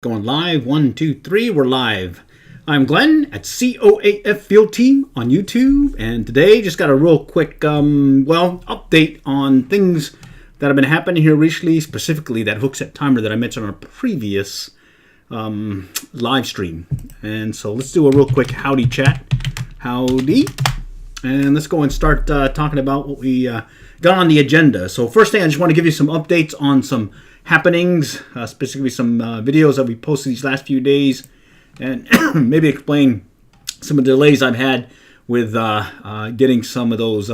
Going live. 1, 2, 3. We're live. I'm Glenn at COAF Field Team on YouTube, and today just got a real quick, update on things that have been happening here recently. Specifically, that Hookset timer that I mentioned on a previous live stream. And so let's do a real quick howdy chat. Howdy. And let's go and start talking about what we got on the agenda. So first thing, I just want to give you some updates on some happenings, specifically some videos that we posted these last few days, and maybe explain some of the delays I've had with getting some of those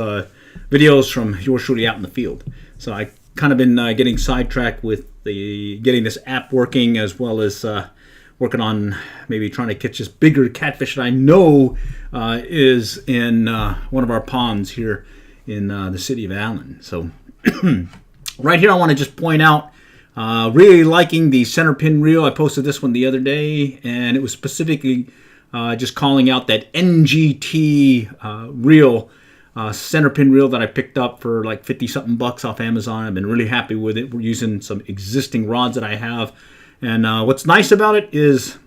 videos from yours truly out in the field. So I kind of been getting sidetracked with getting this app working, as well as working on maybe trying to catch this bigger catfish that I know is in one of our ponds here in the city of Allen. So right here I want to just point out, really liking the center pin reel. I posted this one the other day, and it was specifically just calling out that NGT reel, center pin reel that I picked up for like 50 something bucks off Amazon. I've been really happy with it. We're using some existing rods that I have, and what's nice about it is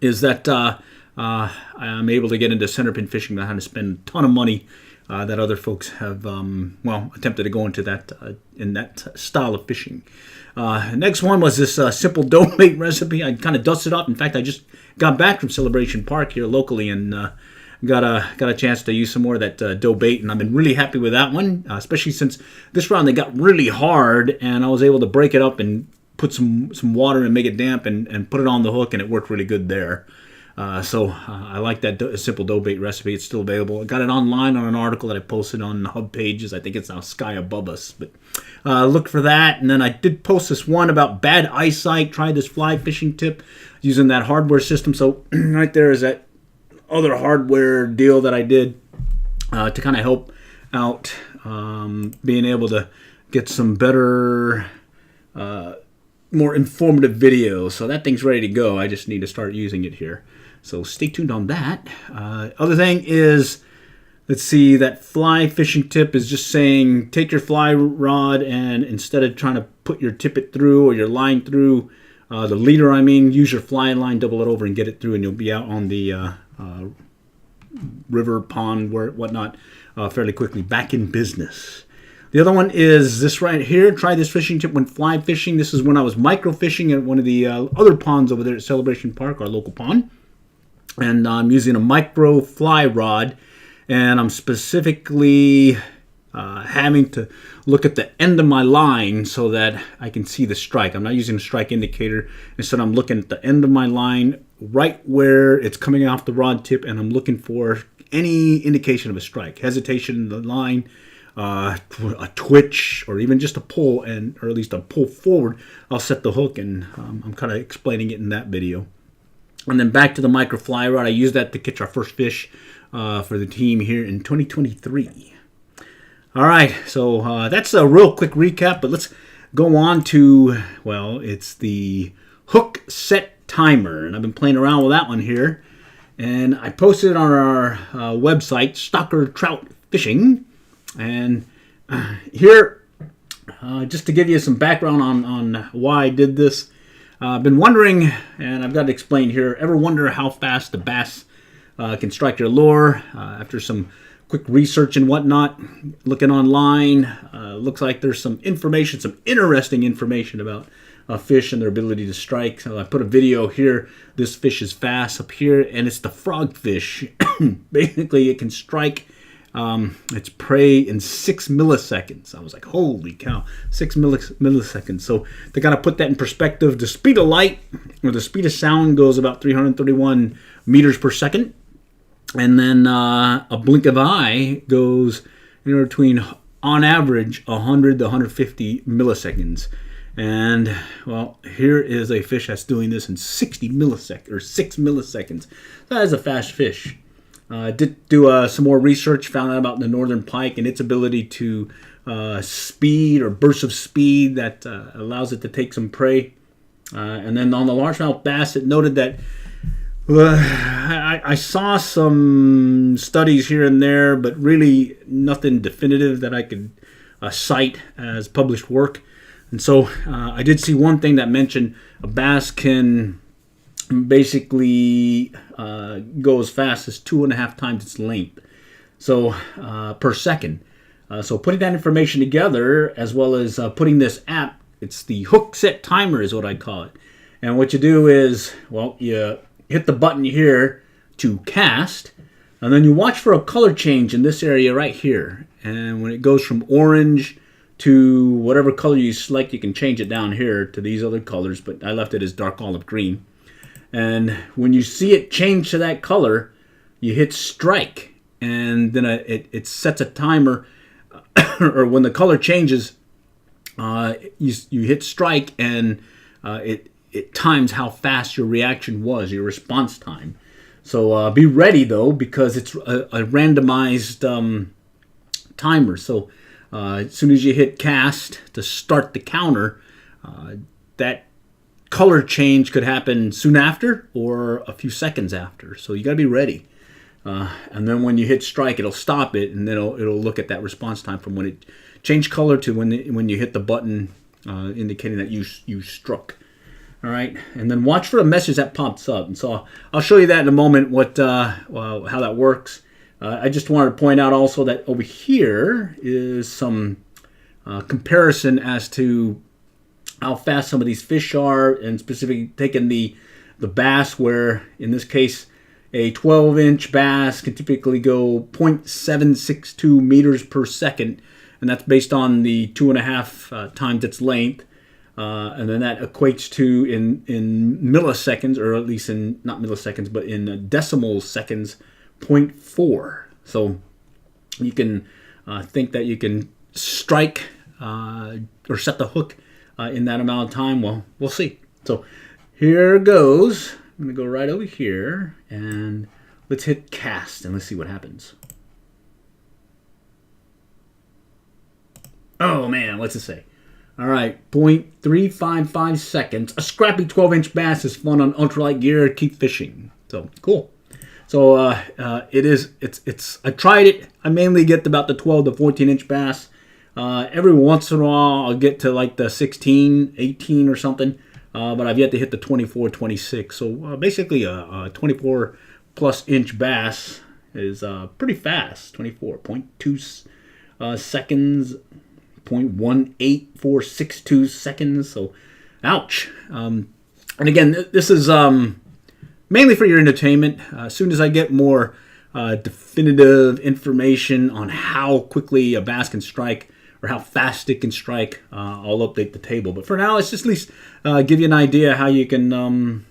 that I'm able to get into center pin fishing without having to spend a ton of money that other folks have attempted to go into that in that style of fishing. Next one was this simple dough bait recipe. I kind of dusted up. In fact, I just got back from Celebration Park here locally, and got a chance to use some more of that dough bait, and I've been really happy with that one, especially since this round they got really hard, and I was able to break it up and put some water and make it damp and put it on the hook, and it worked really good there. So I like that simple dough bait recipe. It's still available. I got it online on an article that I posted on Hub Pages. I think it's now Sky Above Us. But look for that. And then I did post this one about bad eyesight. Tried this fly fishing tip using that hardware system. So right there is that other hardware deal that I did to kind of help out being able to get some better, more informative videos. So that thing's ready to go. I just need to start using it here. So stay tuned on that. Other thing is, let's see, that fly fishing tip is just saying take your fly rod, and instead of trying to put your tippet through or your line through, the leader use your fly line, double it over and get it through, and you'll be out on the river, pond, whatnot fairly quickly. Back in business. The other one is this right here. Try this fishing tip when fly fishing. This is when I was micro fishing at one of the other ponds over there at Celebration Park, our local pond. And I'm using a micro fly rod, and I'm specifically having to look at the end of my line so that I can see the strike. I'm not using a strike indicator. Instead, I'm looking at the end of my line right where it's coming off the rod tip, and I'm looking for any indication of a strike, hesitation in the line, a twitch, or even just a pull, or at least a pull forward. I'll set the hook, and I'm kind of explaining it in that video. And then back to the micro fly rod. I used that to catch our first fish for the team here in 2023. All right, so that's a real quick recap, but let's go on to, it's the Hookset timer, and I've been playing around with that one here, and I posted it on our website, Stalker Trout Fishing, and here, just to give you some background on why I did this. I've been wondering, and I've got to explain here, ever wonder how fast the bass can strike your lure? After some quick research and whatnot, looking online, looks like there's some information, some interesting information about fish and their ability to strike. So I put a video here. This fish is fast up here, and it's the frogfish. Basically, it can strike its prey in 6 milliseconds. I was like, holy cow, 6 milliseconds. So to kind of put that in perspective, the speed of light or the speed of sound goes about 331 meters per second. And then a blink of eye goes between, on average, 100 to 150 milliseconds. And, here is a fish that's doing this in 60 milliseconds, or 6 milliseconds. That is a fast fish. Did do some more research, found out about the northern pike and its ability to speed or bursts of speed that allows it to take some prey. And then on the largemouth bass, it noted that I saw some studies here and there, but really nothing definitive that I could cite as published work. And so I did see one thing that mentioned a bass can basically go as fast as 2.5 times its length, so per second. So putting that information together, as well as putting this app, it's the Hookset timer is what I call it. And what you do is, well, you hit the button here to cast, and then you watch for a color change in this area right here. And when it goes from orange to whatever color you select, you can change it down here to these other colors, but I left it as dark olive green. And when you see it change to that color, you hit strike, and then it sets a timer, or when the color changes, you hit strike, and it times how fast your reaction was, your response time. So be ready though, because it's a randomized timer. So as soon as you hit cast to start the counter, that color change could happen soon after or a few seconds after. So you got to be ready. And then when you hit strike, it'll stop it, and then it'll look at that response time from when it changed color to when you hit the button indicating that you struck. All right, and then watch for a message that pops up. And so I'll show you that in a moment, how that works. I just wanted to point out also that over here is some comparison as to how fast some of these fish are, and specifically taking the bass, where in this case a 12-inch bass can typically go 0.762 meters per second, and that's based on the 2.5 times its length. And then that equates to in milliseconds, or at least in not milliseconds, but in decimal seconds, 0.4. So you can think that you can strike or set the hook in that amount of time. Well, we'll see. So here goes. I'm going to go right over here, and let's hit cast, and let's see what happens. Oh man, what's it say? All right, 0.355 seconds. A scrappy 12-inch bass is fun on ultralight gear. Keep fishing. So cool. So it's. I tried it. I mainly get about the 12 to 14-inch bass. Every once in a while, I'll get to like the 16, 18 or something. But I've yet to hit the 24, 26. So basically, a 24 plus inch bass is pretty fast. 24.2 seconds. 0.18462 seconds. So, ouch. And again, this is mainly for your entertainment. As soon as I get more definitive information on how quickly a bass can strike or how fast it can strike, I'll update the table. But for now, let's just at least give you an idea how you can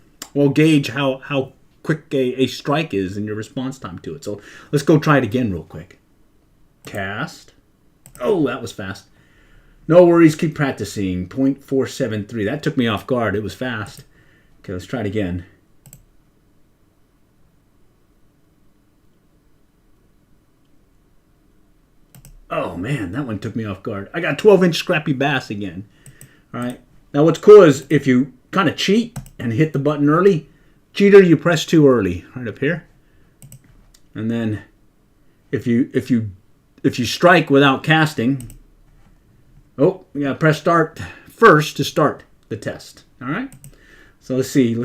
gauge how quick a strike is in your response time to it. So let's go try it again real quick. Cast. Oh, that was fast. No worries, keep practicing. 0.473. That took me off guard. It was fast. Okay, let's try it again. Oh, man, that one took me off guard. I got 12-inch scrappy bass again. All right. Now, what's cool is if you kind of cheat and hit the button early, cheater, you press too early. Right up here. And then if you strike without casting, oh, we gotta press start first to start the test. All right. So let's see.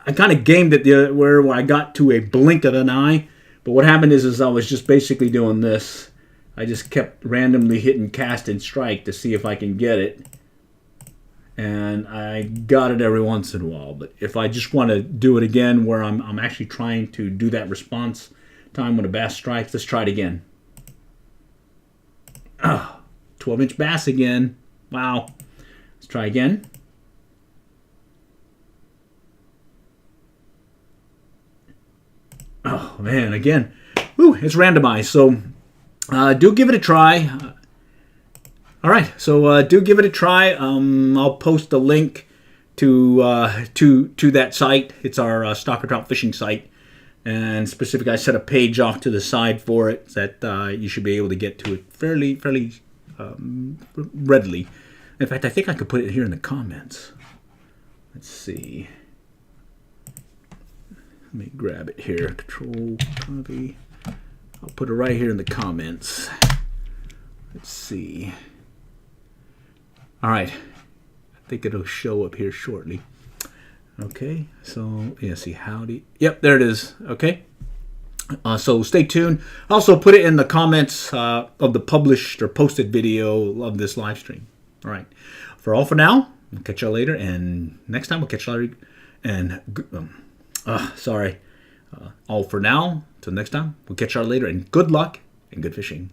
I kind of gamed it where I got to a blink of an eye, but what happened is I was just basically doing this. I just kept randomly hitting cast and strike to see if I can get it, and I got it every once in a while. But if I just want to do it again, where I'm actually trying to do that response time when a bass strikes, let's try it again. Oh, 12-inch bass again. Wow. Let's try again. Oh, man, again. Whew, it's randomized. So do give it a try. All right, so do give it a try. I'll post a link to that site. It's our Stalker Trout fishing site. And specifically, I set a page off to the side for it that you should be able to get to it fairly readily. In fact, I think I could put it here in the comments. Let's see. Let me grab it here. Control, copy. I'll put it right here in the comments. Let's see. All right. think it'll show up here shortly. Okay, so yeah, see howdy. Yep, there it is. Okay. So stay tuned. Also put it in the comments of the published or posted video of this live stream. All right. For now, we'll catch y'all later. And next time we'll catch y'all later. And all for now. Till next time, we'll catch y'all later. And good luck and good fishing.